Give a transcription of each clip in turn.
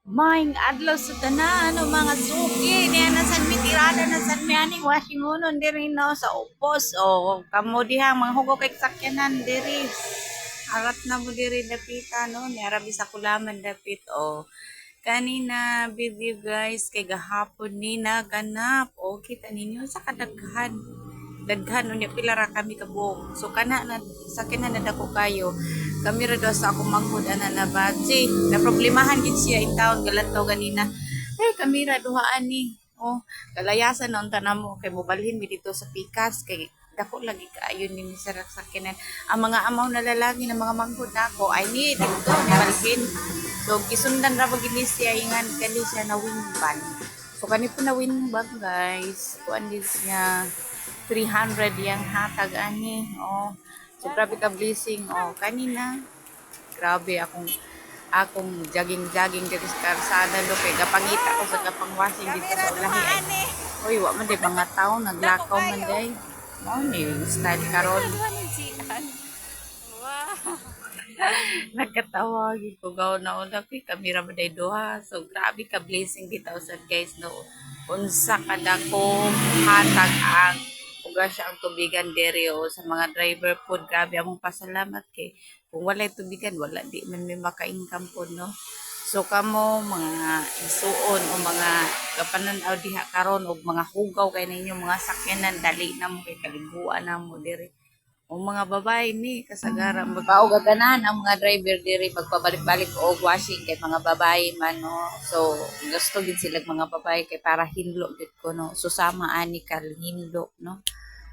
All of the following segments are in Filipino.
Maing adlaw sa tanan ano mga suki niya na san mi tirada na san mi ani washing unon diri no sa upos o kamo dihang mga hugo kay sakyanan diri arat na mo diri dapita no ni arabi sa kulaman dapit o kanina video guys kay gahapon ni naganap o kita ninyo sa kadaghan daghan unya pila ra kami kabuok so kana na sakyanan na dako kayo kami ra daw sa akong manghud ana na badji na problemahan gid siya in town galantaw ganina kami ra duhaan ni kalayasan na unta namo kay mobalhin mi dito sa Pikas kay dako lagi kaayo ni sa sakyanan ang mga amaw na lalaki ng mga manghud nako I need dito ni balhin so gisundan ra pag ini siya ingan kani siya na wingban so kani po na wingban guys kuan din niya 300 yang hatag ani so grabe ka blessing kanina grabe akong jogging dito sa karsada do kay gapangita ko sa kapangwasing dito sa ulahi ay oy wa man day mga tao naglakaw man day mo ni style karon nagkatawa gyud ko gaw na una kay kamera man day duha so grabe ka blessing dito sa guys no unsa kadako hatag ang uga siya ang tubigan dere o sa mga driver po grabe among pasalamat kay kung walay tubigan wala di man may maka-income po no so kamo mga isuon o mga kapanan-aw diha karon og mga hugaw kay ninyo mga sakyanan dali na mo kay kaliguan na mo dere o mga babae ni kasagaran magpaog ganahan ang mga driver diri pagpabalik-balik og washing kay mga babae man no so gusto gid sila mga babae kay para hinlo gid ko no so sama ani ka hinlo no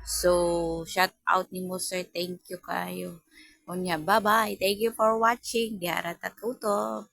so shout out nimo sir thank you kayo unya bye bye thank you for watching diara tatuto